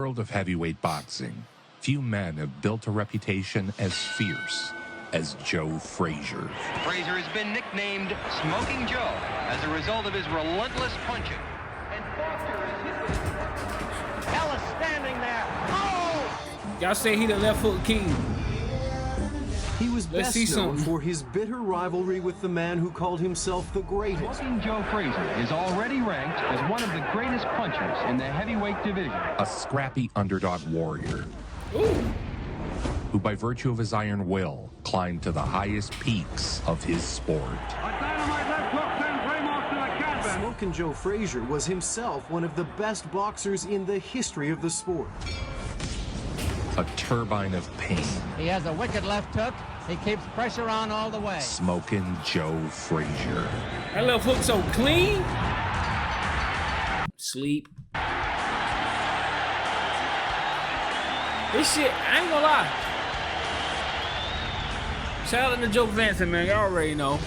world of heavyweight boxing, few men have built a reputation as fierce as Joe Frazier. Frazier has been nicknamed Smoking Joe as a result of his relentless punching. And Foster is hit with Ellis standing there. Oh! Y'all say he the left hook king. He was best known for his bitter rivalry with the man who called himself the greatest. Smoking Joe Frazier is already ranked as one of the greatest punchers in the heavyweight division. A scrappy underdog warrior. Ooh. Who by virtue of his iron will climbed to the highest peaks of his sport. Smokin' Joe Frazier was himself one of the best boxers in the history of the sport. A turbine of pain. He has a wicked left hook. He keeps pressure on all the way. Smokin' Joe Frazier. That left hook so clean. Sleep. This shit, I ain't gonna lie. Shout out to Joe Vanson, man. Y'all already know.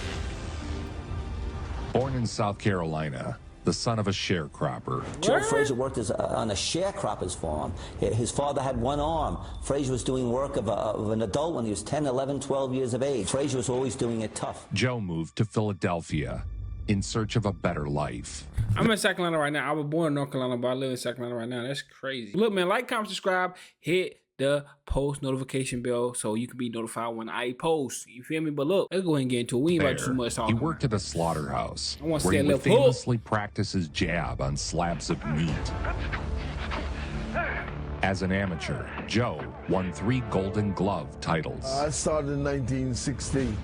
Born in South Carolina, the son of a sharecropper. Joe Frazier worked on a sharecropper's farm. His father had one arm. Frazier was doing work of an adult when he was 10, 11, 12 years of age. Frazier was always doing it tough. Joe moved to Philadelphia in search of a better life. I'm in South Carolina right now. I was born in North Carolina, but I live in South Carolina right now. That's crazy. Look, man, like, comment, subscribe, hit the post notification bell so you can be notified when I post. You feel me? But look, let's go ahead and get into it. We ain't about too much talking. He worked at a slaughterhouse I want to where see he that would left hook. famously practice his jab on slabs of meat. As an amateur, Joe won 3 Golden Glove titles. I started in 1960,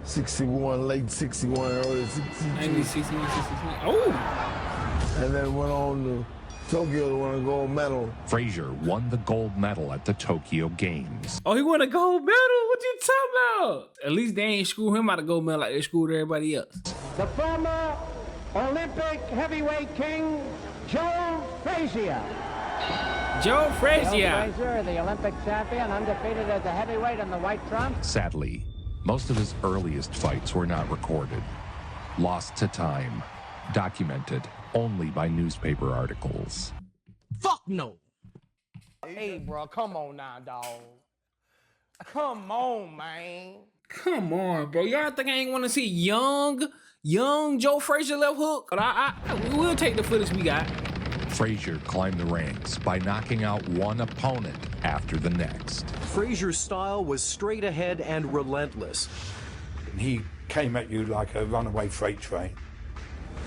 61, late 61, early 62. 61, 61. Oh! And then went on to Tokyo to win a gold medal. Frazier won the gold medal at the Tokyo Games. Oh, he won a gold medal? What you talking about? At least they ain't screw him out of gold medal like they screwed everybody else. The former Olympic heavyweight king, Joe Frazier. Joe Frazier. Joe Frazier, the Olympic champion, undefeated as a heavyweight in the white trunk. Sadly, most of his earliest fights were not recorded. Lost to time. Documented only by newspaper articles. Fuck no. Hey, bro, come on now, dog. Come on, man. Come on, bro. Y'all think I ain't want to see young Joe Frazier left hook? But we'll take the footage we got. Frazier climbed the ranks by knocking out one opponent after the next. Frazier's style was straight ahead and relentless. He came at you like a runaway freight train.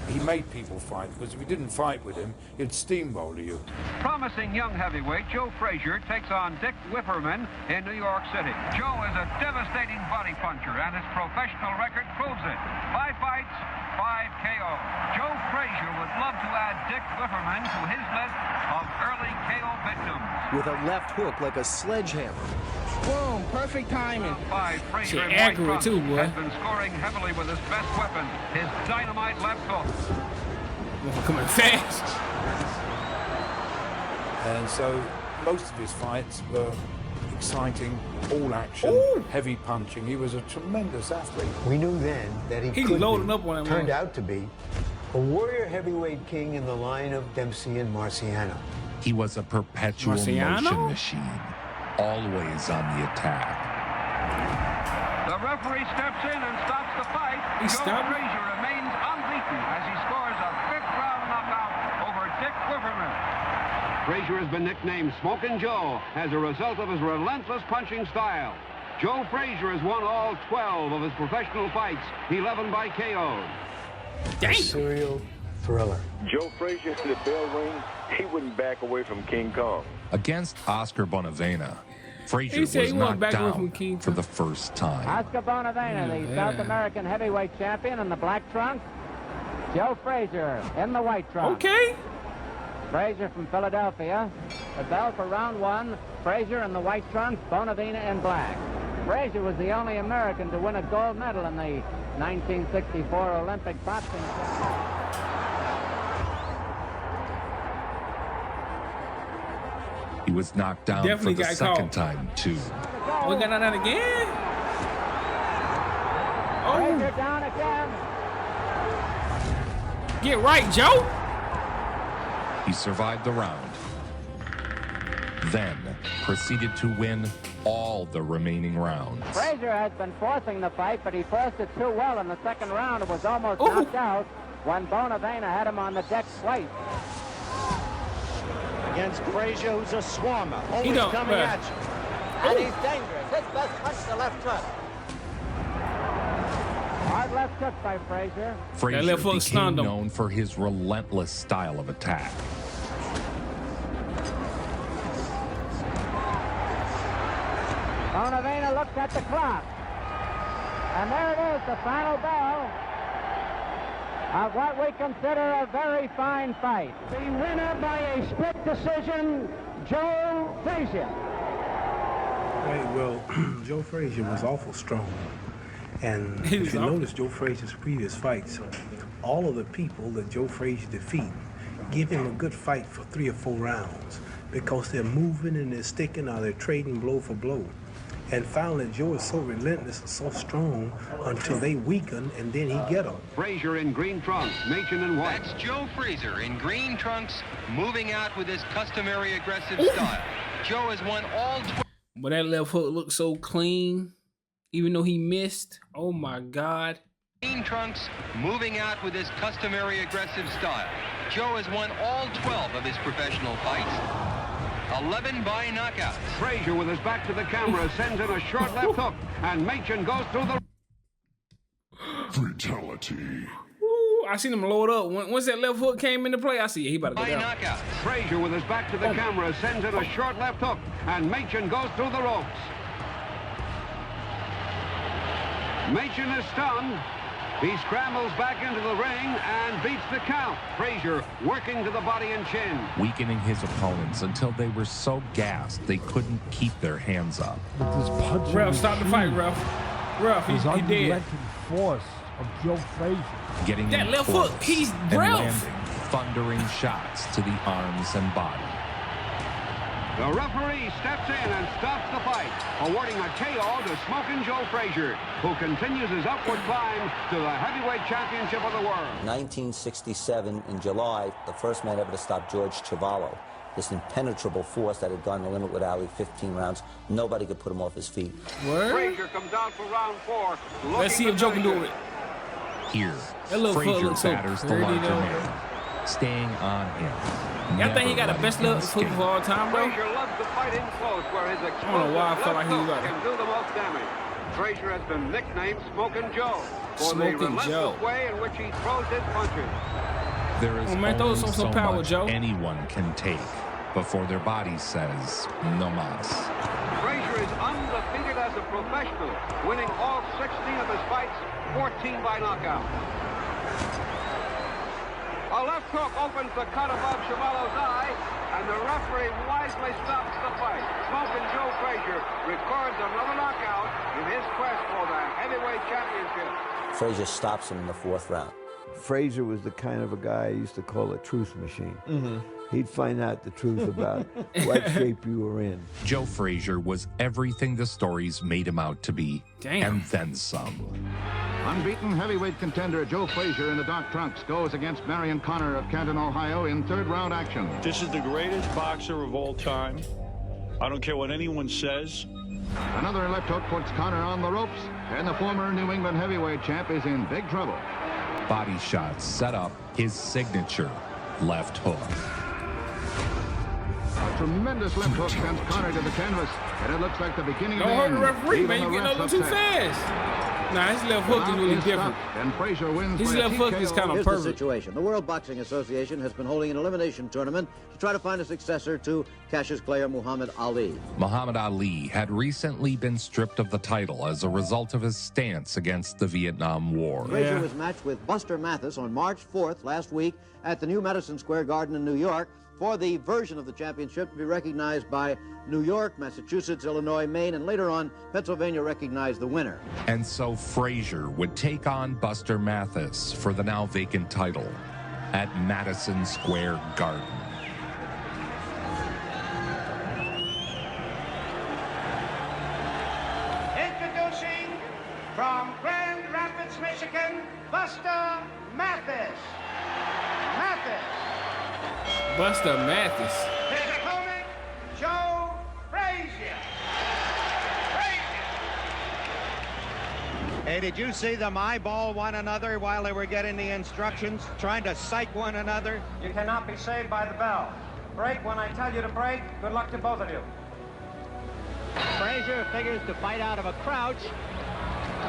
He made people fight, because if you didn't fight with him, he'd steamroll you. Promising young heavyweight Joe Frazier takes on Dick Whipperman in New York City. Joe is a devastating body puncher, and his professional record proves it. 5 fights, 5 KO. Joe Frazier would love to add Dick Whipperman to his list of early KO victims. With a left hook like a sledgehammer. Boom, perfect timing. Shit, accurate too, boy. Has been scoring heavily with his best weapon, his dynamite left hook. Coming fast. And so most of his fights were exciting, all action, heavy punching. He was a tremendous athlete. We knew then that he could loading be, up on him, turned out to be a warrior heavyweight king in the line of Dempsey and Marciano. He was a perpetual motion machine, always on the attack. The referee steps in and stops the fight. Joe Frazier remains unbeaten as he scores a 5th-round knockout over Dick Whipperman. Frazier has been nicknamed Smokin' Joe as a result of his relentless punching style. Joe Frazier has won all 12 of his professional fights, 11 by KO. A serial thriller. Joe Frazier to the bell ring, he wouldn't back away from King Kong. Against Oscar Bonavena, Frazier was knocked down for the first time. Oscar Bonavena, the South American heavyweight champion in the black trunk. Joe Frazier in the white trunk. Okay. Frazier from Philadelphia. The bell for round 1. Frazier in the white trunk, Bonavena in black. Frazier was the only American to win a gold medal in the 1964 Olympic boxing championship. He was knocked down for the second time, too. We got that again? Frazier down again. Get right, Joe. He survived the round. then proceeded to win all the remaining rounds. Frazier has been forcing the fight, but he forced it too well in the second round and was almost knocked out when Bonavena had him on the deck twice. Against Frazier, who's a swarmer, always don't, coming at you. And he's dangerous. His best punch, the left hook. Hard left hook by Frazier. Frazier became known for his relentless style of attack. Bonavena looks at the clock. And there it is, the final bell of what we consider a very fine fight. The winner by a split decision, Joe Frazier. Right, well, Joe Frazier was awful strong. And if you notice Joe Frazier's previous fights, all of the people that Joe Frazier defeat give him a good fight for 3 or 4 rounds because they're moving and they're sticking or they're trading blow for blow. And finally, Joe is so relentless and so strong until they weaken, and then he get them. Frazier in green trunks, Machen in white. That's Joe Frazier in green trunks, moving out with his customary aggressive style. Joe has won all 12. But that left hook looked so clean, even though he missed. Oh my God. Green trunks, moving out with his customary aggressive style. Joe has won all 12 of his professional fights. 11 by knockout. Frazier with his back to the camera sends in a short left hook, and Machen goes through the fatality. Ooh, I seen him load up. Once that left hook came into play, I see he about to go down. Knockout. Frazier with his back to the camera sends in a short left hook, and Machen goes through the ropes. Machen is stunned. He scrambles back into the ring and beats the count. Frazier working to the body and chin. Weakening his opponents until they were so gassed they couldn't keep their hands up. Ref, stop the fight, Ref. Ref, he dead. Force of Joe Frazier. Getting that left hook, he's and Ralph. landing thundering shots to the arms and body. The referee steps in and stops the fight, awarding a KO to Smokin' Joe Frazier, who continues his upward climb to the heavyweight championship of the world. 1967, in July, the first man ever to stop George Chuvalo. This impenetrable force that had gone the limit with Ali 15 rounds. Nobody could put him off his feet. Word? Frazier comes out for round 4. Let's see if Joe can do it. Here, Frazier batters the larger man, staying on him. I think he got the best left foot of all time, bro. Frazier loves to fight in close, where his explosive left hook can do the most damage. Frazier has been nicknamed Smokin' Joe for the relentless way in which he throws his punches. There is only so power, much Joe. anyone can take before their body says no mas. Frazier is undefeated as a professional, winning all 16 of his fights, 14 by knockout. A left hook opens the cut above Chuvalo's eye, and the referee wisely stops the fight. Smokin' Joe Frazier records another knockout in his quest for the heavyweight championship. Frazier stops him in the 4th round. Frazier was the kind of a guy I used to call a truth machine. He'd find out the truth about what shape you were in. Joe Frazier was everything the stories made him out to be, and then some. Unbeaten heavyweight contender Joe Frazier in the dark trunks goes against Marion Connor of Canton, Ohio in 3rd round action. This is the greatest boxer of all time. I don't care what anyone says. Another left hook puts Connor on the ropes, and the former New England heavyweight champ is in big trouble. Body shots set up his signature left hook. A tremendous left hook sends Connor to the canvas, and it looks like the beginning of the Don't hurt end. the referee, man. Even You the getting refs over too upset. fast. Nah, his left hook is really different. And Frazier wins His by a left hook is TKO. kind of Here's perfect. the situation. The World Boxing Association has been holding an elimination tournament to try to find a successor to Cassius Clay or Muhammad Ali. Muhammad Ali had recently been stripped of the title as a result of his stance against the Vietnam War. Frazier was matched with Buster Mathis on March 4th last week at the new Madison Square Garden in New York for the version of the championship to be recognized by New York, Massachusetts, Illinois, Maine, and later on, Pennsylvania recognized the winner. And so Frazier would take on Buster Mathis for the now vacant title at Madison Square Garden. Introducing from Grand Rapids, Michigan, Buster Mathis. Buster Mathis. His opponent, Joe Hey, did you see them eyeball one another while they were getting the instructions, trying to psych one another? You cannot be saved by the bell. Break when I tell you to break. Good luck to both of you. Frazier figures to fight out of a crouch.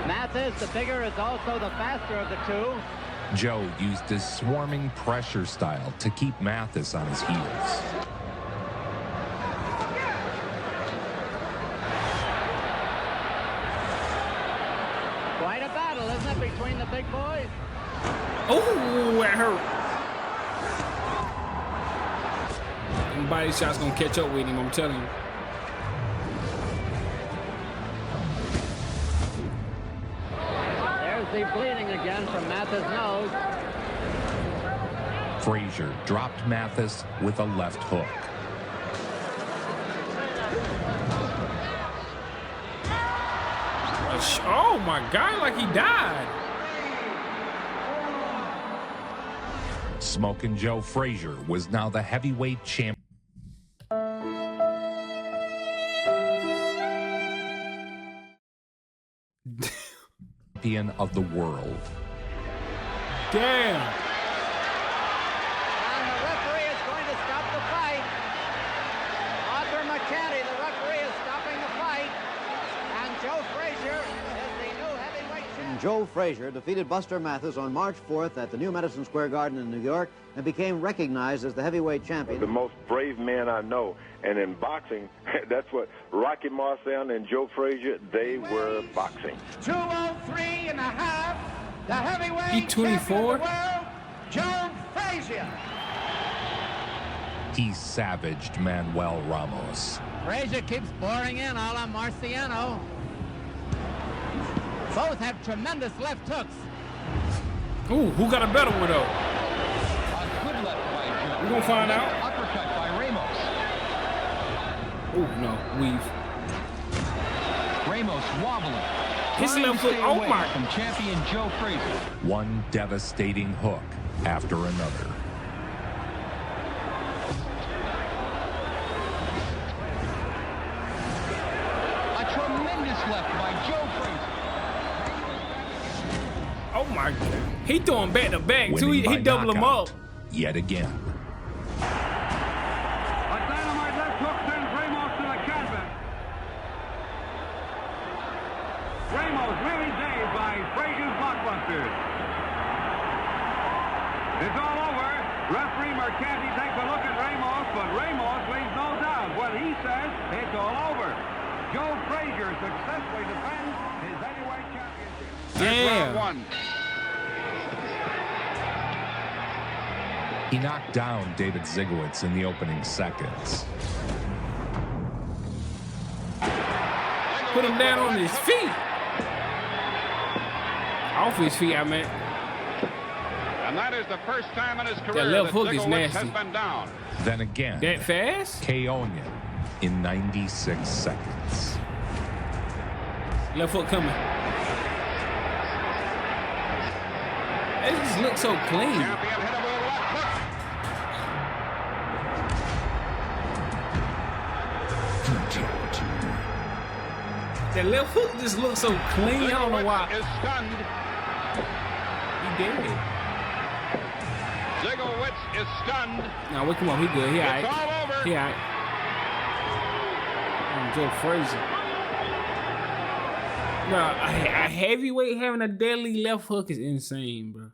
Mathis, the bigger, is also the faster of the two. Joe used his swarming pressure style to keep Mathis on his heels. Quite a battle, isn't it, between the big boys? Oh, that hurt. Them body shots gonna catch up with him, I'm telling you. The bleeding again from Mathis' nose. Frazier dropped Mathis with a left hook. Oh my God, like he died. Smoking Joe Frazier was now the heavyweight champion of the world. Damn. And the referee is going to stop the fight. Arthur McCanty, the referee, is stopping the fight. And Joe Frazier is the new heavyweight champion. Joe Frazier defeated Buster Mathis on March 4th at the new Madison Square Garden in New York and became recognized as the heavyweight champion. The most brave man I know. And in boxing, that's what Rocky Marciano and Joe Frazier, they were boxing. 203.5, the heavyweight He 24? champion of the world, Joe Frazier. He savaged Manuel Ramos. Frazier keeps boring in a la Marciano. Both have tremendous left hooks. Ooh, who got a better one though? A good left by Joe. We're gonna find out. Uppercut by Ramos. Ooh, no, weave. Ramos wobbling. His left foot, oh my. From champion Joe Frazier. One devastating hook after another. A tremendous left by Joe Frazier. Oh my God. He throwing back to back too. Winning He by double him knockout up. yet again. A dynamite left hook sends Ramos to the canvas. Ramos really dazed by Frazier's blockbusters. It's all over. Referee Mercanti takes a look at Ramos, but Ramos leaves no doubt. What he says, it's all over. Joe Frazier successfully defends his heavyweight championship. Damn. Round one. He knocked down David Zygowitz in the opening seconds. Put him down on his feet. Off his feet, I meant. And that is the first time in his career That left hook is Zygowitz nasty. has been down. Then again, That fast? KO'ing him in 96 seconds. Left foot coming. It just looks so clean. Champion hit him with a left hook. That left hook just looks so clean. I don't know why. Is stunned. He did. Zygowitz is stunned. Now wake him up. He good. He It's alright. all over. He alright. Joe Frazier. Bro, a heavyweight having a deadly left hook is insane, bro.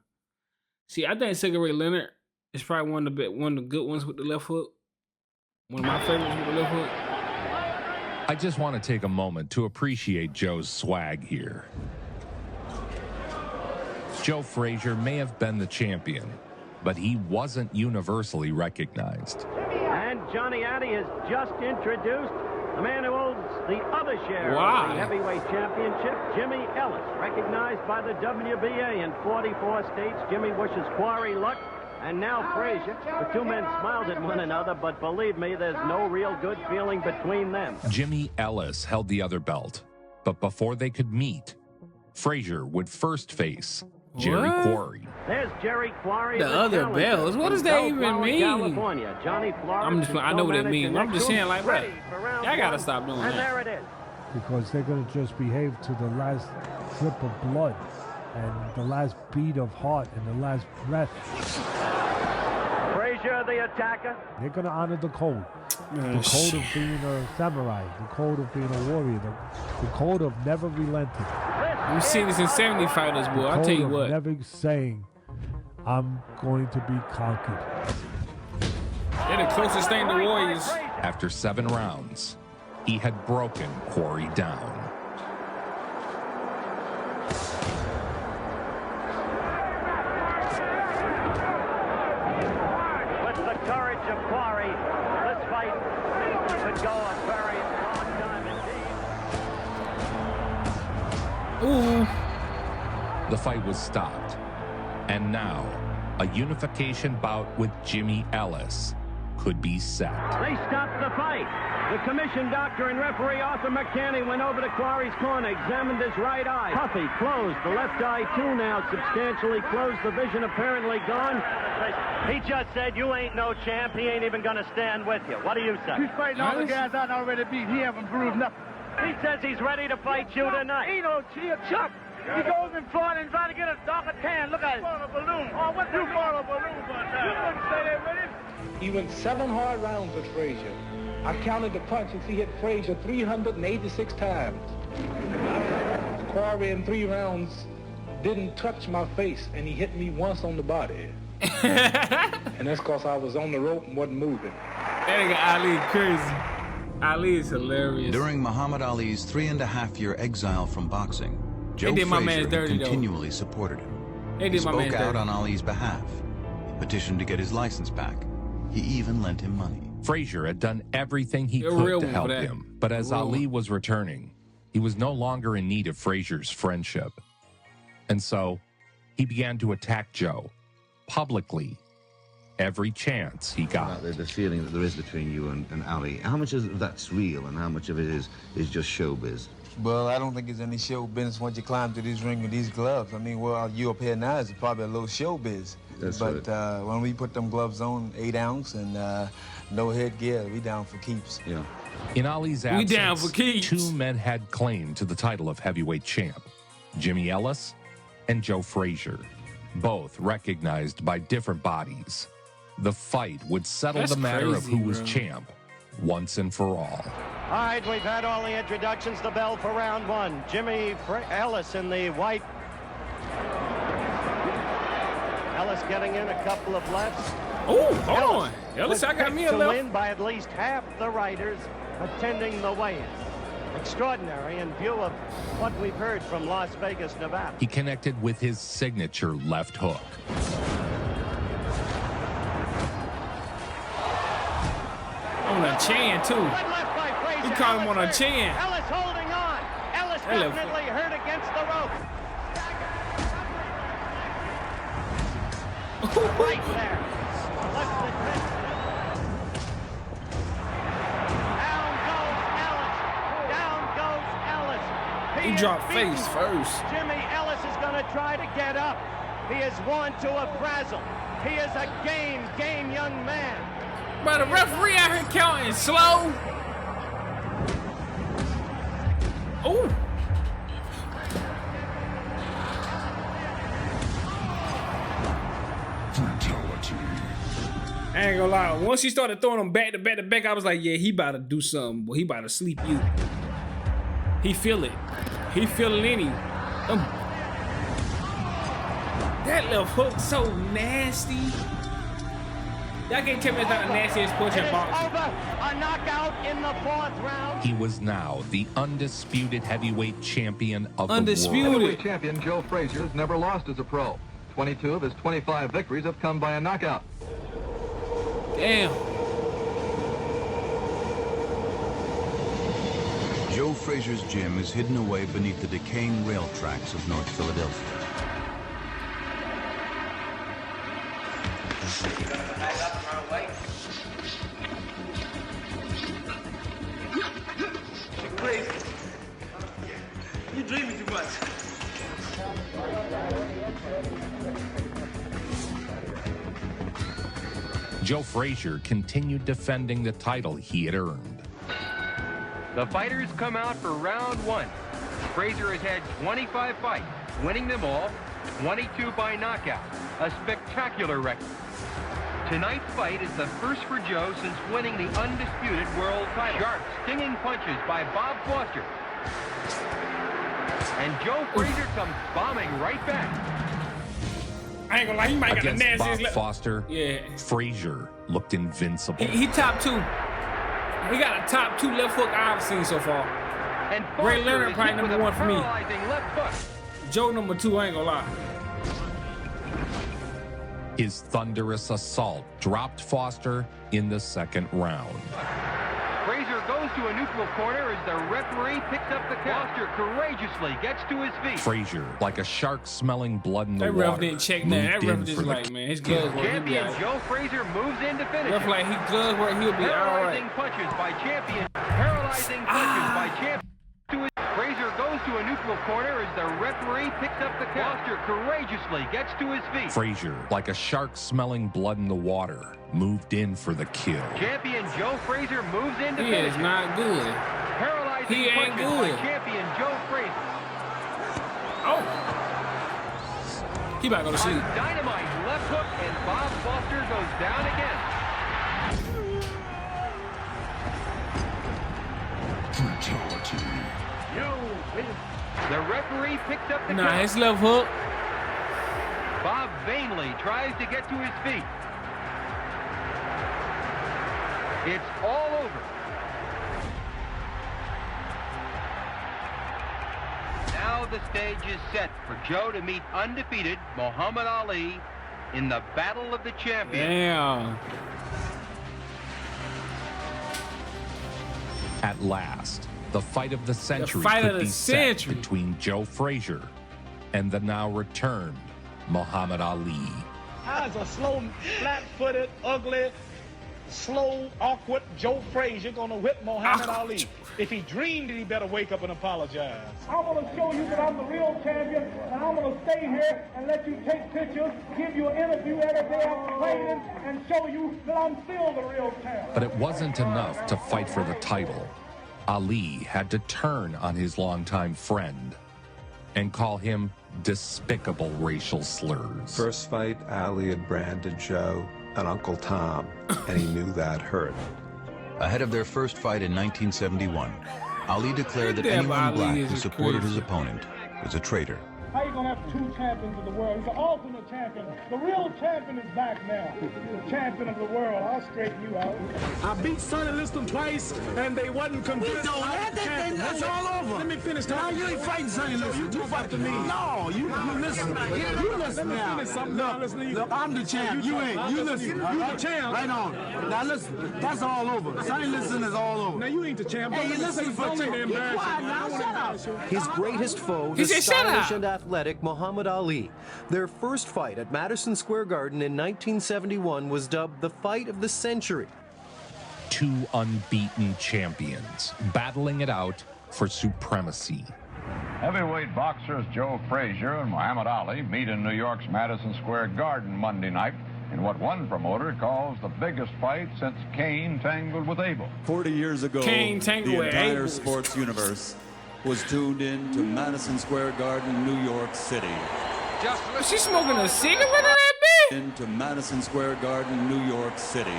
See, I think Cigarette Leonard is probably one of the good ones with the left hook. One of my favorites with the left hook. I just want to take a moment to appreciate Joe's swag here. Joe Frazier may have been the champion, but he wasn't universally recognized. And Johnny Addy has just introduced the man who owns the other share of Why? the heavyweight championship, Jimmy Ellis, recognized by the WBA in 44 states. Jimmy wishes Quarry luck. And now Frazier. The two men smiled at one another, but believe me, there's no real good feeling between them. Jimmy Ellis held the other belt, but before they could meet, Frazier would first face Jerry What? Quarry. There's Jerry Quarry. The other challenger bells? What does from that Bellflower, even mean? California. Johnny Flores I know what it is means. I'm just co-managing saying, like, bro, ready for round y'all gotta one. stop doing and that. there it is. because they're going to just behave to the last drip of blood and the last beat of heart and the last breath. Frazier, the attacker. They're going to honor the code. The code of being a samurai, the code of being a warrior, the code of never relenting. We've seen this in 70 fighters, boy. I'll tell you what. Never saying, I'm going to be conquered. They're the closest thing to warriors. After 7 rounds, he had broken Quarry down. With the courage of Quarry, this fight could go a very long time indeed. Ooh. The fight was stopped. And now, a unification bout with Jimmy Ellis could be set. They stopped the fight. The commission doctor and referee Arthur McCanny went over to Quarry's corner, examined his right eye. Puffy closed. The left eye, too, now substantially closed. The vision apparently gone. He just said, you ain't no champ. He ain't even going to stand with you. What do you say? He's fighting all the guys I already beat. He haven't proved nothing. He says he's ready to fight you tonight. He don't cheer, Chuck. He goes in Florida and tries to get a darker tan. Look at it. You bought a balloon. Oh, what you bought a balloon for now? You wouldn't say that with him. He went 7 hard rounds with Frazier. I counted the punches. He hit Frazier 386 times. Quarry in 3 rounds didn't touch my face, and he hit me once on the body. And that's because I was on the rope and wasn't moving. That nigga Ali crazy. Ali is hilarious. During Muhammad Ali's 3.5-year exile from boxing, Joe Frazier continually supported him. He spoke out on Ali's behalf. He petitioned to get his license back. He even lent him money. Frazier had done everything he could to help him, but as Ali was returning, he was no longer in need of Frazier's friendship. And so, he began to attack Joe, publicly, every chance he got. The feeling that there is between you and Ali, how much of that's real and how much of it is just showbiz? Well, I don't think there's any show business once you climb through this ring with these gloves. I mean, well, you up here now is probably a little showbiz. That's but right. When we put them gloves on, 8 ounce and no headgear, we down for keeps. Yeah. In Ali's absence, we down for keeps. 2 men had claim to the title of heavyweight champ, Jimmy Ellis and Joe Frazier, both recognized by different bodies. The fight would settle the matter of who was champ once and for all. All right, we've had all the introductions. The bell for round 1. Jimmy Ellis in the white. Ellis getting in a couple of lefts. Oh, hold on. Ellis, I got me a left. Win by at least half the riders attending the weigh-in. Extraordinary in view of what we've heard from Las Vegas, Nevada. He connected with his signature left hook. On a chin, too. He caught him on a chin. Ellis holding on. Ellis definitely hurt against the rope. Right there. Left the fence. Down goes Ellis. Down goes Ellis. He dropped face first. Jimmy Ellis is going to try to get up. He is worn to a frazzle. He is a game young man. But the referee out here counting slow. Oh. I ain't gonna lie. Once he started throwing them back to back to back, I was like, yeah, he about to do something. Boy, he about to sleep you. He feel it. He feel it in him. That left hook so nasty. Y'all can't tell me it's not the nastiest punch in boxing. Over. A knockout in the 4th round. He was now the undisputed heavyweight champion of the world. Heavyweight champion Joe Frazier has never lost as a pro. 22 of his 25 victories have come by a knockout. Damn. Joe Frazier's gym is hidden away beneath the decaying rail tracks of North Philadelphia. You're crazy. You're dreaming too much. Joe Frazier continued defending the title he had earned. The fighters come out for round one. Frazier has had 25 fights, winning them all, 22 by knockout, a spectacular record. Tonight's fight is the first for Joe since winning the undisputed world title. Sharp, stinging punches by Bob Foster. And Joe Frazier comes bombing right back. I ain't gonna lie, he might got the Against nastiest Bob Foster, yeah. Frazier looked invincible. He top two. He got a top 2 left hook I've seen so far. And Ray Foster Leonard is probably hit with number a 1 for me. paralyzing left hook. Joe number 2, I ain't gonna lie. His thunderous assault dropped Foster in the second round. Frazier goes to a neutral corner as the referee picks up the count. Foster courageously gets to his feet. Frazier, like a shark smelling blood in the That water, ref didn't check that. That ref just like, man, his gloves work. Champion Joe Frazier moves in to finish. Ref like, his gloves work, he'll be all right. Paralyzing punches by champion. Paralyzing punches by champion. Frazier goes to a neutral corner as the referee picks up the count. Foster courageously gets to his feet. Frazier, like a shark smelling blood in the water, moved in for the kill. Champion Joe Frazier moves in to finish. He is not good. Paralyzing He ain't punches good. by champion Joe Frazier. Oh. He about to go to sleep. Dynamite left hook and Bob Foster goes down again. The referee picked up the count. His left hook. Bob vainly tries to get to his feet. It's all over. Now the stage is set for Joe to meet undefeated Muhammad Ali in the Battle of the Champions. Damn. At last, the fight of the century fight of the set century. between Joe Frazier and the now returned Muhammad Ali. How's a slow, flat-footed, ugly, slow, awkward Joe Frazier gonna whip Muhammad Ali? If he dreamed it, he better wake up and apologize. I'm gonna show you that I'm the real champion, and I'm gonna stay here and let you take pictures, give you an interview every day after training, and show you that I'm still the real champion. But it wasn't enough to fight for the title. Ali had to turn on his longtime friend and call him despicable racial slurs. First fight, Ali had branded Joe an Uncle Tom, and he knew that hurt. Ahead of their first fight in 1971, Ali declared that Damn, anyone Ali black is who supported crazy. his opponent was a traitor. How you gonna have 2 champions of the world? He's the ultimate champion. The real champion is back now. The champion of the world. I'll straighten you out. I beat Sonny Liston twice, and they wasn't convinced. That's all over. Let me finish. Now you ain't fighting Sonny Liston. You fight to me. No, you listen. You listen now. Look, I'm the champ. You ain't. You listen. You the champ. Right on. Now listen. That's all over. Sonny Liston is all over. Now you ain't the champ. Hey, you listen for a minute. Get quiet now. Shut up. His greatest foe, He the said, "Shut stylish up." and athletic Muhammad Ali. Their first fight at Madison Square Garden in 1971 was dubbed the fight of the century. 2 unbeaten champions battling it out for supremacy. Heavyweight boxers Joe Frazier and Muhammad Ali meet in New York's Madison Square Garden Monday night in what one promoter calls the biggest fight since Cain tangled with Abel. 40 years ago, Cain tangled the with entire Abel. sports universe was tuned in to Madison Square Garden, New York City. Was she smoking a cigarette in that bitch? Into Madison Square Garden, New York City.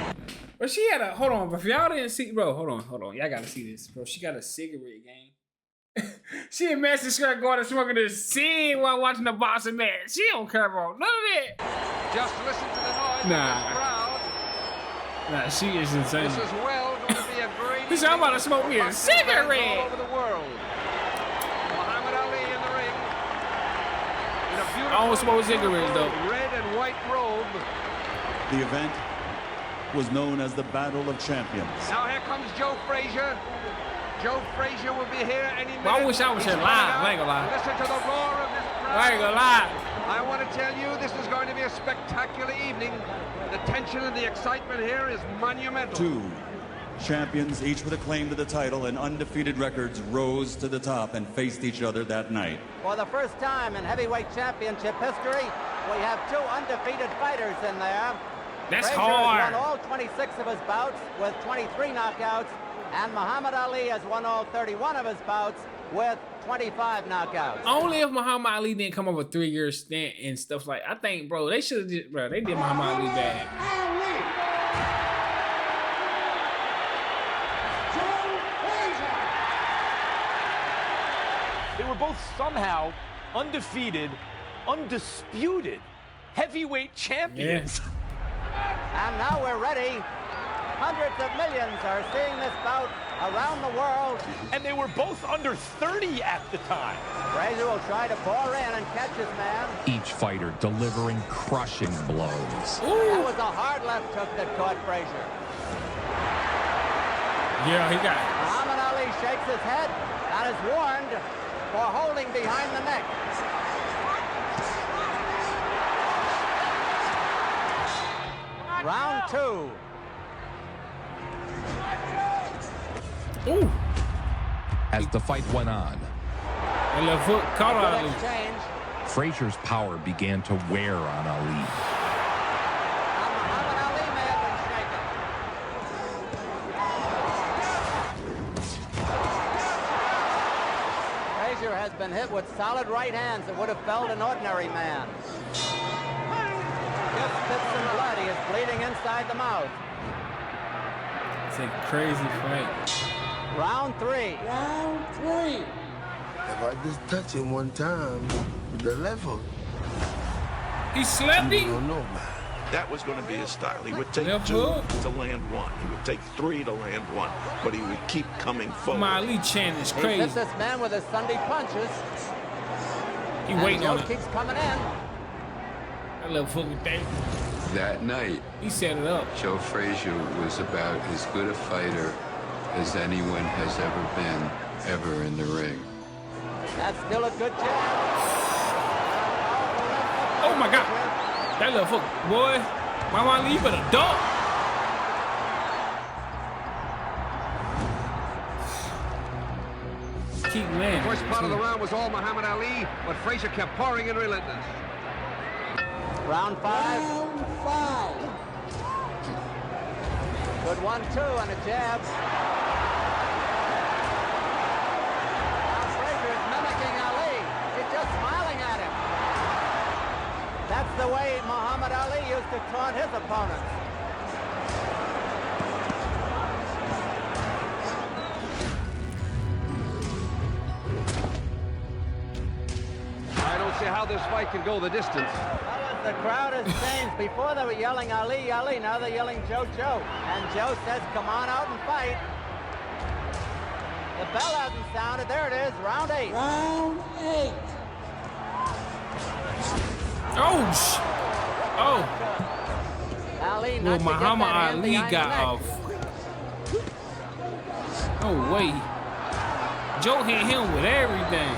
But she had a, hold on, but if y'all didn't see, bro, hold on. Y'all gotta see this, bro. She got a cigarette, gang. She in Madison Square Garden smoking a cig while watching the boxing match. She don't care about none of that. Just listen to the noise of this crowd. Nah, she is insane. This is well going to be a great He said, I'm about to smoke me a all cigarette. over the world. Muhammad Ali in the ring. In a beautiful I don't smoke cigarettes, though. red and white robe. The event was known as the Battle of Champions. Now here comes Joe Frazier. Joe Frazier will be here any minute. Well, I wish I was here live. I ain't gonna lie. Listen to the roar of this crowd. I ain't gonna lie. I want to tell you, this is going to be a spectacular evening. The tension and the excitement here is monumental. 2 champions, each with a claim to the title and undefeated records, rose to the top and faced each other that night. For the first time in heavyweight championship history, we have 2 undefeated fighters in there. That's Frazier hard. has won all 26 of his bouts with 23 knockouts. And Muhammad Ali has won all 31 of his bouts with 25 knockouts. Only if Muhammad Ali didn't come up with a 3-year stint and stuff like. I think, bro, they should have just, bro. They did Muhammad Ali bad. They were both somehow undefeated, undisputed heavyweight champions. Yeah. And now we're ready. Hundreds of millions are seeing this bout around the world. And they were both under 30 at the time. Frazier will try to bore in and catch his man. Each fighter delivering crushing blows. That was a hard left hook that caught Frazier. Yeah, he got it. Muhammad Ali shakes his head and is warned for holding behind the neck. Round 2. Ooh. As the fight went on, and the foot caught Ali. Frazier's power began to wear on Ali. Muhammad Ali may have been shaken. Frazier has been hit with solid right hands that would have felled an ordinary man. Just spits some blood. He is bleeding inside the mouth. It's a crazy fight. Round 3. Round 3. If I just touch him one time with the left hook, he slapped him. Don't know, man. That was going to be his style. He would take 2 to land 1. He would take 3 to land 1. But he would keep coming forward. Ali chant is crazy. He hits this man with his Sunday punches. He waiting on it. Keeps coming in. That little fucking thing. That night, he set it up. Joe Frazier was about as good a fighter as anyone has ever in the ring. That's still a good jab. Oh my God. That little fuck, boy. Muhammad Ali better duck. Keep landing. The first part of the round was all Muhammad Ali, but Frazier kept pouring in relentless. Round 5. Round 5. Good 1-2 and a jab. That's the way Muhammad Ali used to taunt his opponents. I don't see how this fight can go the distance. Well, the crowd has changed. Before they were yelling Ali, Ali. Now they're yelling Joe, Joe. And Joe says, come on out and fight. The bell hasn't sounded. There it is, round 8. Round 8. Oh! Ali, well, Muhammad Ali got off. No way. Joe hit him with everything.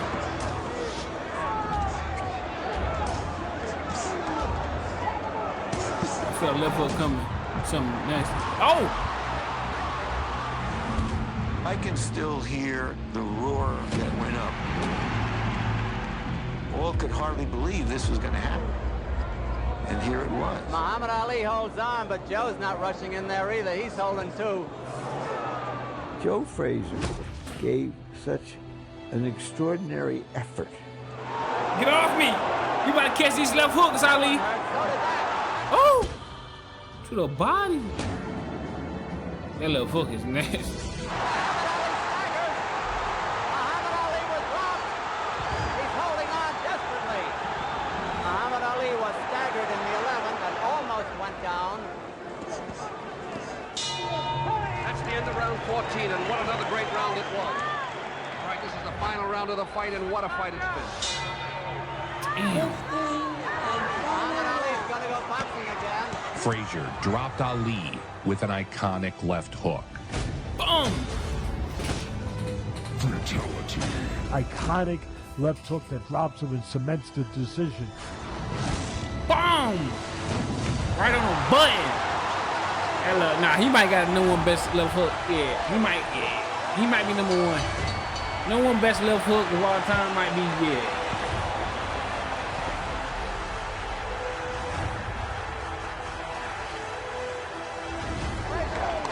I felt left hook coming. Something nasty. Oh! I can still hear the roar that went up. All could hardly believe this was going to happen. And here it was. Muhammad Ali holds on, but Joe's not rushing in there either. He's holding 2. Joe Frazier gave such an extraordinary effort. Get off me! You about to catch these left hooks, Ali. Oh! To the body. That little hook is nasty. Down. That's the end of round 14, and what another great round it was. All right, this is the final round of the fight, and what a fight it's been. Muhammad Ali's gonna go boxing again. Frazier dropped Ali with an iconic left hook. Boom! Fatality. Iconic left hook that drops him and cements the decision. Boom! Right on the button. And look, nah, he might got number 1 best left hook. Yeah, he might be number 1. Number 1 best left hook of all time might be, yeah.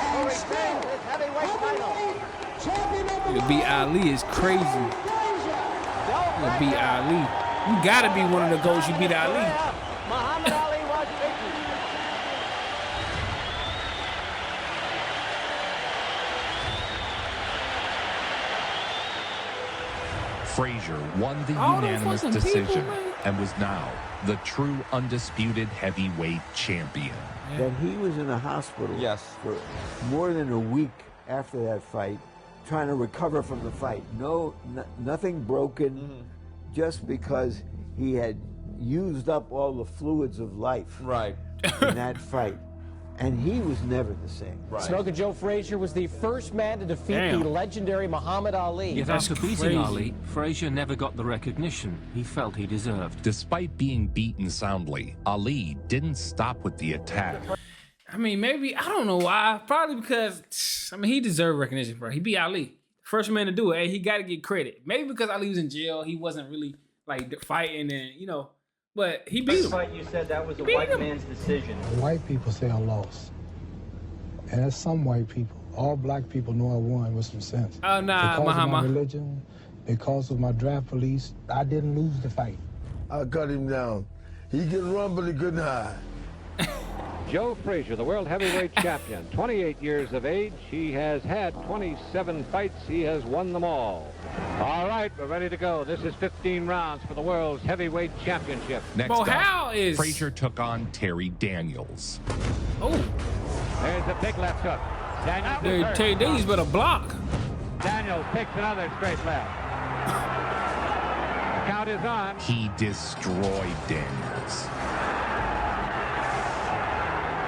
Who retains his heavyweight title. To beat Ali is crazy. To beat Ali. You gotta be one of the GOATs. You beat Ali. Muhammad Ali was beaten. Frazier won the unanimous decision and was now the true undisputed heavyweight champion. That he was in the hospital for more than a week after that fight, trying to recover from the fight. Nothing broken, just because he had used up all the fluids of life in that fight. And he was never the same. Smoker Joe Frazier was the first man to defeat the legendary Muhammad Ali. Yet after beating Ali, Frazier never got the recognition he felt he deserved. Despite being beaten soundly, Ali didn't stop with the attack. I mean, maybe, I don't know why. Probably because, I mean, he deserved recognition, bro. He beat Ali. First man to do it. Hey, he got to get credit. Maybe because Ali was in jail, he wasn't really, like, fighting and, you know. But he beat him. Fight, you said that was a white man's decision. White people say I lost. And that's some white people. All black people know I won with some sense. Oh, nah, because of my Muhammad. religion, because of my draft police, I didn't lose the fight. I cut him down. He could run, but he couldn't hide. Joe Frazier, the world heavyweight champion, 28 years of age. He has had 27 fights. He has won them all. All right, we're ready to go. This is 15 rounds for the world's heavyweight championship. Next up, Frazier took on Terry Daniels. Oh. There's a big left hook. Daniels Terry Daniels better block. Daniels takes another straight left. The count is on. He destroyed Daniels.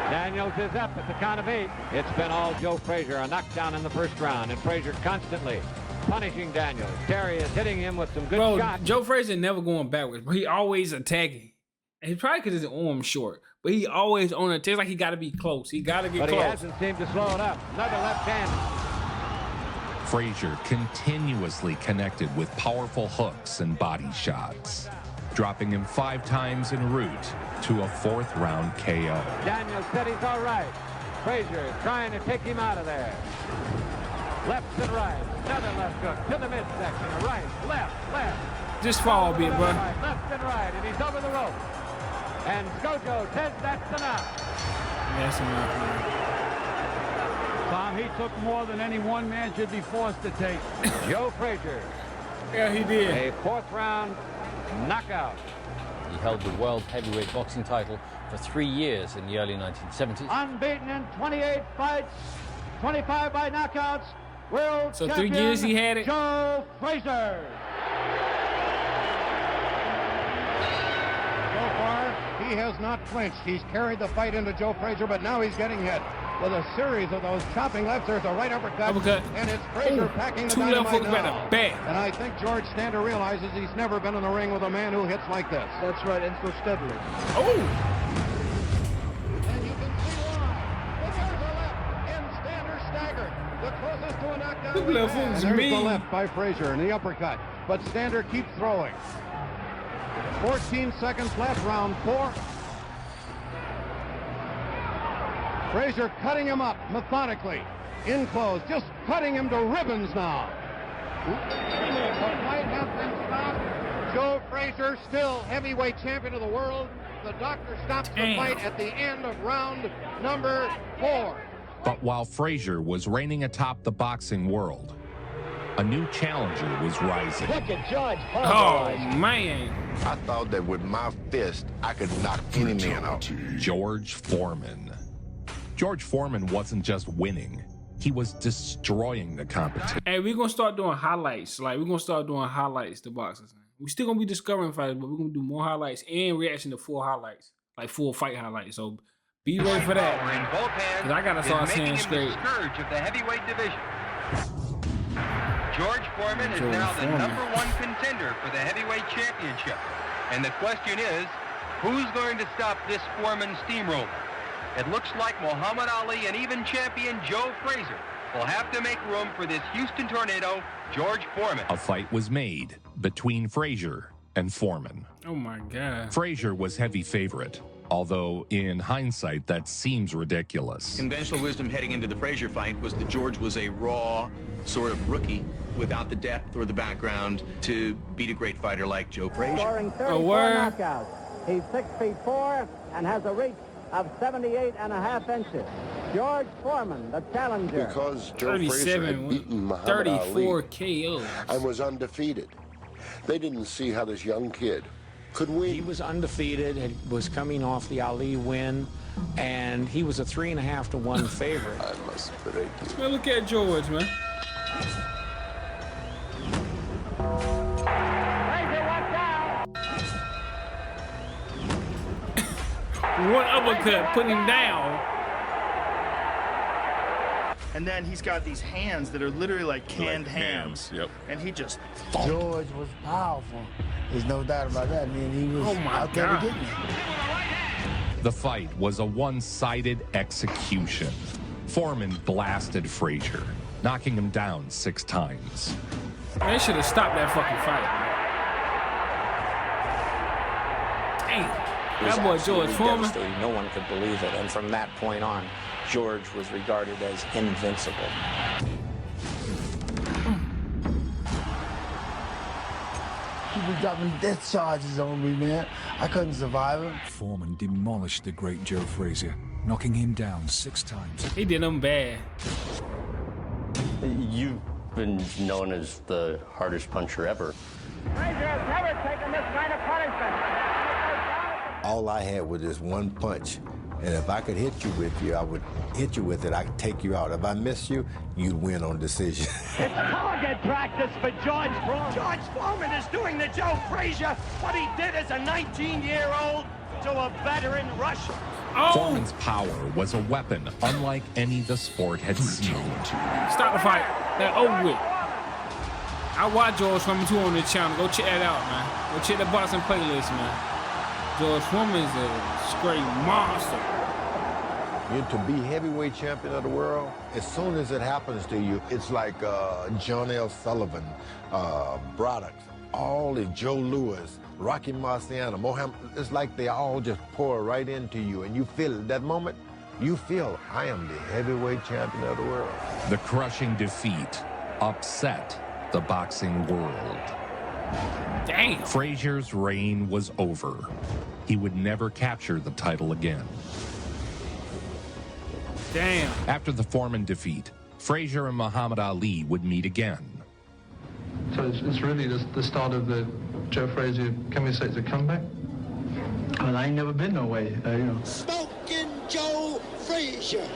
Daniels is up at the count of 8. It's been all Joe Frazier, a knockdown in the first round, and Frazier constantly punishing Daniels. Terry is hitting him with some good shots. Joe Frazier never going backwards, but he always attacking. And he probably because his arm's short, but he always on it. It's like he got to be close. He got to get close. But he hasn't seemed to slow it up. Another left hand. Frazier continuously connected with powerful hooks and body shots, dropping him 5 times en route to a 4th round KO. Daniels said he's all right. Frazier is trying to take him out of there. Left and right. Another left hook to the midsection. Right, left. Just fall a bit, bro. Right, left and right, and he's over the rope. And Scojo says that's enough. That's enough, man. Tom, he took more than any one man should be forced to take. Joe Frazier. Yeah, he did. A 4th round knockout. He held the world heavyweight boxing title for 3 years in the early 1970s. Unbeaten in 28 fights, 25 by knockouts. World so champion 3 years he had it. Joe Frazier. So far, he has not flinched. He's carried the fight into Joe Frazier, but now he's getting hit with a series of those chopping lefts. There's a right uppercut. And it's Frazier packing the dynamite now. And I think George Stander realizes he's never been in the ring with a man who hits like this. That's right, and so steadily. Oh! And you can see why. Look at the left, and Stander staggered. The closest to a knockdown. And there's the left by Frazier and the uppercut. But Stander keeps throwing. 14 seconds left, round 4. Frazier cutting him up methodically, in close, just cutting him to ribbons now. The fight has been stopped. Joe Frazier still heavyweight champion of the world. The doctor stops the fight at the end of round number 4. But while Frazier was reigning atop the boxing world, a new challenger was rising. Look at Judge. Oh, man. I thought that with my fist, I could knock any man out. George Foreman. George Foreman wasn't just winning, he was destroying the competition. Hey, we're going to start doing highlights. Like, we're going to start doing highlights to boxers. We're still going to be discovering fighters, but we're going to do more highlights and reaction to full highlights, like full fight highlights. So be ready for that. Because I got to start saying straight. The scourge of the heavyweight division. George Foreman is now the #1 contender for the heavyweight championship. And the question is, who's going to stop this Foreman steamroller? It looks like Muhammad Ali and even champion Joe Frazier will have to make room for this Houston tornado, George Foreman. A fight was made between Frazier and Foreman. Oh my God. Frazier was heavy favorite, although in hindsight, that seems ridiculous. Conventional wisdom heading into the Frazier fight was that George was a raw sort of rookie without the depth or the background to beat a great fighter like Joe Frazier. Scoring 34 knockouts. He's 6'4" and has a reach of 78.5 inches. George Foreman, the challenger. Because Joe Frazier had beaten Muhammad Ali 34 KOs and was undefeated. They didn't see how this young kid could win. He was undefeated and was coming off the Ali win, and he was a 3.5 to 1 favorite. I must break you. Man, look at George, man. One uppercut, put him down. And then he's got these hands that are literally like canned hams. Yep. And he just... George was powerful. There's no doubt about that. I mean, he was out there to get me. The fight was a one-sided execution. Foreman blasted Frazier, knocking him down 6 times. They should have stopped that fucking fight. Damn. That boy George Foreman. No one could believe it. And from that point on, George was regarded as invincible. People dropping death charges on me, man. I couldn't survive him. Foreman demolished the great Joe Frazier, knocking him down 6 times. He did him bad. You've been known as the hardest puncher ever. Frazier has never taken this kind of punishment. All I had was this one punch, and if I could hit you with it, I would hit you with it. I could take you out. If I missed you, you'd win on decision. It's target practice for George Foreman. George Foreman is doing to Joe Frazier what he did as a 19-year-old to a veteran Russian. Foreman's power was a weapon unlike any the sport had seen. Stop the fight. That over with. I watch George Foreman too on this channel. Go check that out, man. Go check the boxing playlist, man. George Foreman is a straight monster. To be heavyweight champion of the world, as soon as it happens to you, it's like John L. Sullivan, Braddock, all the Joe Louis, Rocky Marciano, Mohammed. It's like they all just pour right into you, and you feel at that moment, you feel, I am the heavyweight champion of the world. The crushing defeat upset the boxing world. Damn. Frazier's reign was over. He would never capture the title again. Damn. After the Foreman defeat, Frazier and Muhammad Ali would meet again. So it's really the start of the Joe Frazier, can we say it's a comeback? Well, I ain't never been no way, you know. Smoking Joe Frazier.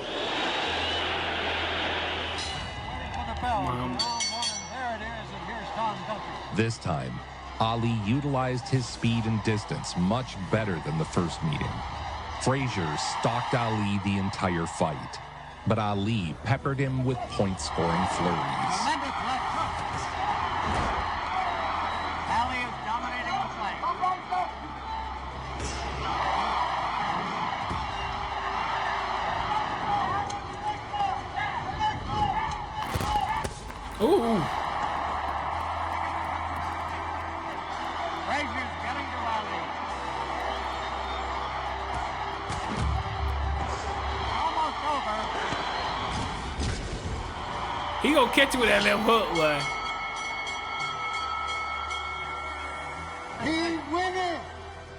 This time, Ali utilized his speed and distance much better than the first meeting. Frazier stalked Ali the entire fight, but Ali peppered him with point-scoring flurries. Ali is dominating the fight. Ooh. Frazier's getting to Ali. Almost over. He gonna catch you with that left hook, boy. The winner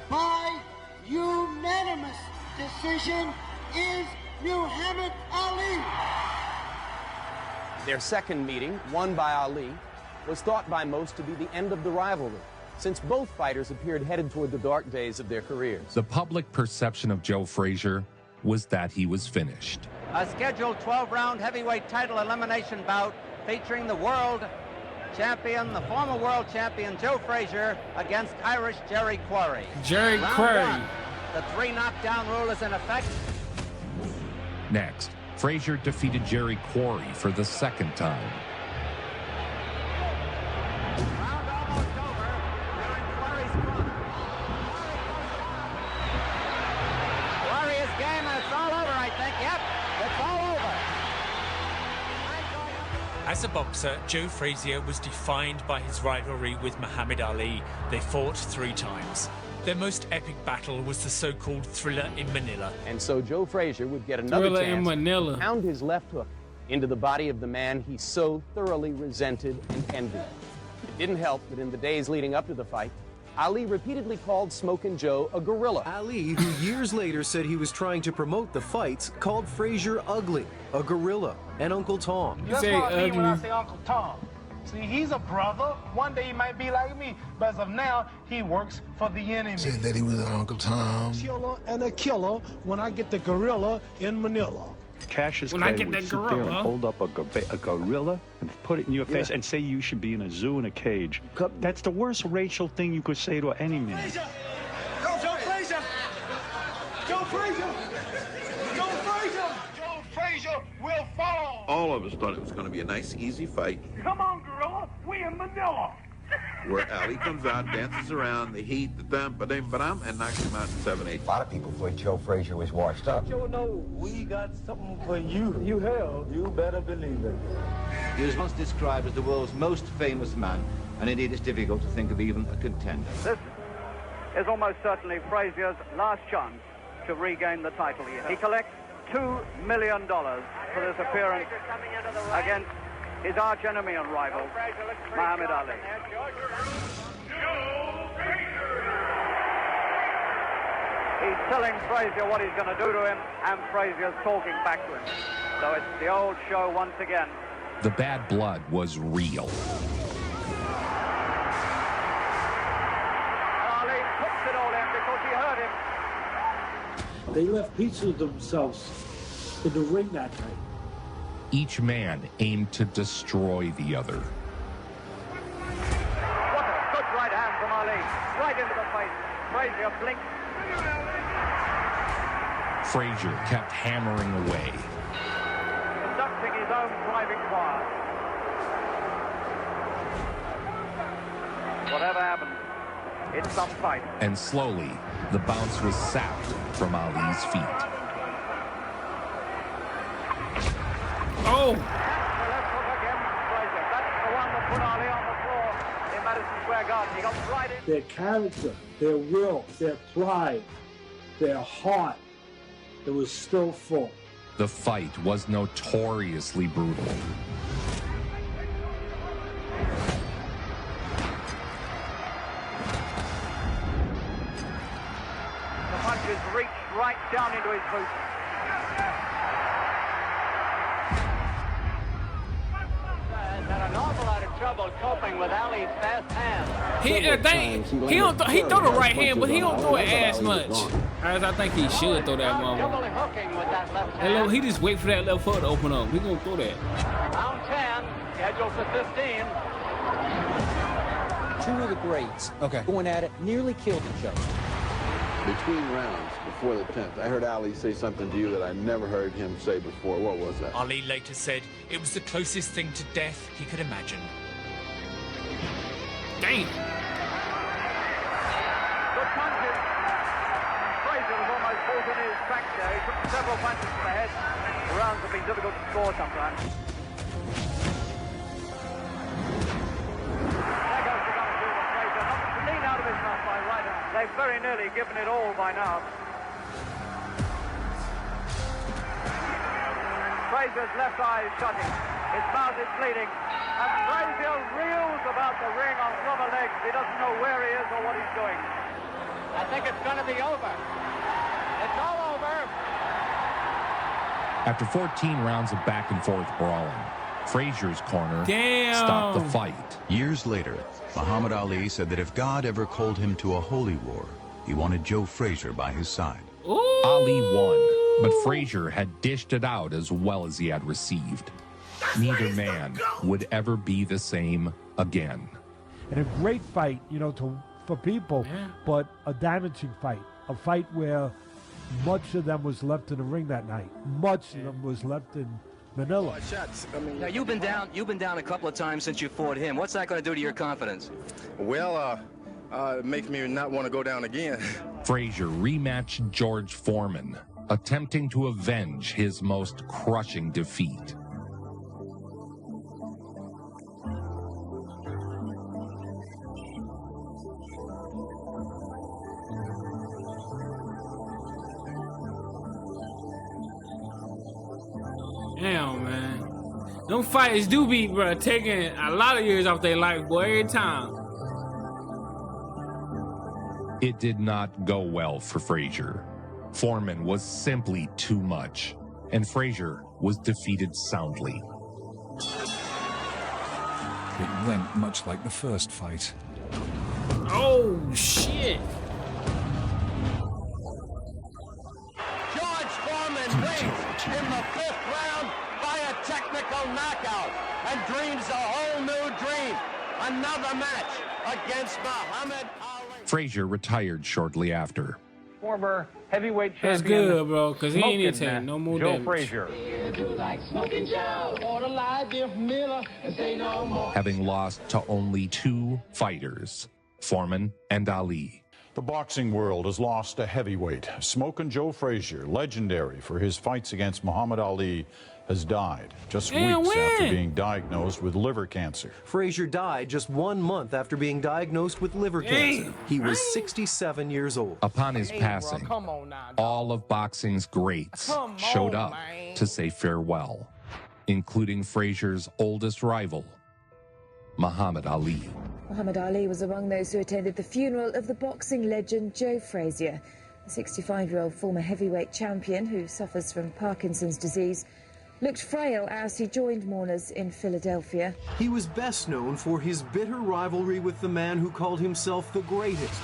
by unanimous decision is Muhammad Ali. Their second meeting, won by Ali, was thought by most to be the end of the rivalry, since both fighters appeared headed toward the dark days of their careers. The public perception of Joe Frazier was that he was finished. A scheduled 12-round heavyweight title elimination bout featuring the world champion, the former world champion Joe Frazier against Irish Jerry Quarry. Jerry Round Quarry. one. The 3 knockdown rule is in effect. Next, Frazier defeated Jerry Quarry for the second time. Round almost over. You're in Quarry's corner. Quarry is game and it's all over, I think. Yep, it's all over. As a boxer, Joe Frazier was defined by his rivalry with Muhammad Ali. They fought 3 times. Their most epic battle was the so-called Thriller in Manila. And so Joe Frazier would get another Thriller chance in Manila. to pound his left hook into the body of the man he so thoroughly resented and envied. It didn't help that in the days leading up to the fight, Ali repeatedly called Smokin' Joe a gorilla. Ali, who years later said he was trying to promote the fights, called Frazier ugly, a gorilla, and Uncle Tom. That's what I mean when I say Uncle Tom. See, he's a brother. One day he might be like me, but as of now, he works for the enemy. Said that he was an Uncle Tom. Killer and a killer when I get the gorilla in Manila. Cassius When I Clay get would that sit there gorilla. and hold up a gorilla and put it in your face and say you should be in a zoo in a cage. That's the worst racial thing you could say to any man. Joe Frazier! Joe Frazier! Joe Frazier! Joe Frazier will fall! All of us thought it was going to be a nice, easy fight, Come on, gorilla, we in Manila. where Ali comes out, dances around, the heat, the thump, ba-dum, and knocks him out in 7-8. A lot of people thought Joe Frazier was washed up. Joe, no, we got something for you. You have. You better believe it. He was once described as the world's most famous man, and indeed it's difficult to think of even a contender. This is almost certainly Frazier's last chance to regain the title. He collects $2 million for this appearance against his arch-enemy and rival, Muhammad Ali. He's telling Frazier what he's going to do to him, and Frazier's talking back to him. So it's the old show once again. The bad blood was real. Ali puts it all in because he hurt him. They left pieces of themselves in the ring that night. Each man aimed to destroy the other. What a good right hand from Ali. Right into the face. Frazier blinked. Frazier kept hammering away. Conducting his own private fire. Whatever happens, it's some fight. And slowly, the bounce was sapped from Ali's feet. Oh! That's the one that put Ali on the floor in Madison Square Garden. He got right in. Their character, their will, their pride, their heart, it was still full. The fight was notoriously brutal. The punches reached right down into his boots. Had an awful lot of trouble coping with Ali's fast hands. He throw the right hand, but he don't throw it as much as I think he should throw that mama. Doubly hooking with that left hand. He just wait for that left foot to open up. He gonna throw that. Round 10, scheduled for 15. Two of the greats going at it nearly killed each other. Between rounds, before the 10th, I heard Ali say something to you that I never heard him say before. What was that? Ali later said it was the closest thing to death he could imagine. Damn. Good punches. Frazier was almost pulled in his back there. He took several punches to the head. The rounds have been difficult to score sometimes. There goes the gun to Frazier. Not clean out of his mouth by right hand. They've very nearly given it all by now. Frazier's left eye is shutting. His mouth is bleeding. And Frazier reels about the ring on rubber legs. He doesn't know where he is or what he's doing. I think it's going to be over. It's all over. After 14 rounds of back and forth brawling, Frazier's corner stopped the fight. Years later, Muhammad Ali said that if God ever called him to a holy war, he wanted Joe Frazier by his side. Ooh. Ali won, but Frazier had dished it out as well as he had received. Neither man would ever be the same again. And a great fight, for people, but a damaging fight. A fight where much of them was left in the ring that night. Much of them was left in Manila. Now you've been down a couple of times since you fought him. What's that going to do to your confidence? Well, it makes me not want to go down again. Frazier rematched George Foreman, attempting to avenge his most crushing defeat. Damn, man. Them fighters do be, bro, taking a lot of years off their life, boy, every time. It did not go well for Frazier. Foreman was simply too much, and Frazier was defeated soundly. It went much like the first fight. Oh, shit. George Foreman wins in the 5th round by a technical knockout and dreams a whole new dream. Another match against Muhammad Ali. Frazier retired shortly after. Former heavyweight champion. That's good, bro, because he ain't need to Smoking take no more Joe damage. Frazier. Having lost to only 2 fighters, Foreman and Ali. The boxing world has lost a heavyweight. Smokin' Joe Frazier, legendary for his fights against Muhammad Ali, has died just weeks after being diagnosed with liver cancer. Frazier died just 1 month after being diagnosed with liver cancer. He was 67 years old. Upon his passing, all of boxing's greats showed up to say farewell, including Frazier's oldest rival, Muhammad Ali. Muhammad Ali was among those who attended the funeral of the boxing legend Joe Frazier. The 65-year-old former heavyweight champion who suffers from Parkinson's disease looked frail as he joined mourners in Philadelphia. He was best known for his bitter rivalry with the man who called himself the greatest.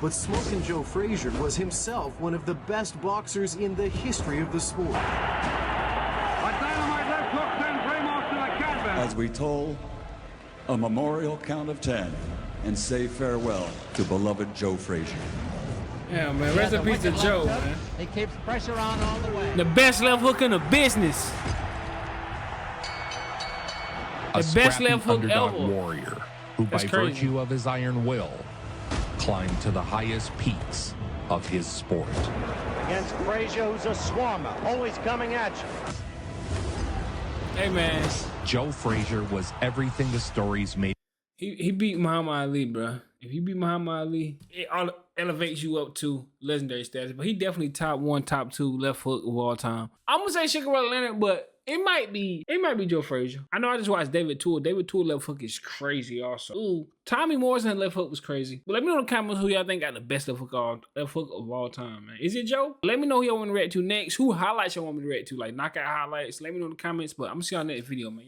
But Smokin' Joe Frazier was himself one of the best boxers in the history of the sport. As we toll a memorial count of 10 and say farewell to beloved Joe Frazier. Yeah, man. Rest in peace to Joe, man. He keeps pressure on all the way. The best left hook in the business. A The best scrappy left hook underdog ever. warrior who, That's by crazy. virtue of his iron will, climbed to the highest peaks of his sport. Against Frazier, who's a swarmer, always coming at you. Hey, man. Joe Frazier was everything the stories made. He beat Muhammad Ali, bro. If you beat Muhammad Ali, it elevates you up to legendary status. But he definitely top 1, top 2 left hook of all time. I'm gonna say Sugar Ray Leonard, but it might be Joe Frazier. I know I just watched David Toole. David Toole left hook is crazy also. Ooh, Tommy Morrison left hook was crazy. But let me know in the comments who y'all think got the best left hook of all time, man. Is it Joe? Let me know who y'all want to react to next. Who highlights y'all want me to react to? Like knockout highlights. Let me know in the comments. But I'm gonna see y'all next video, man.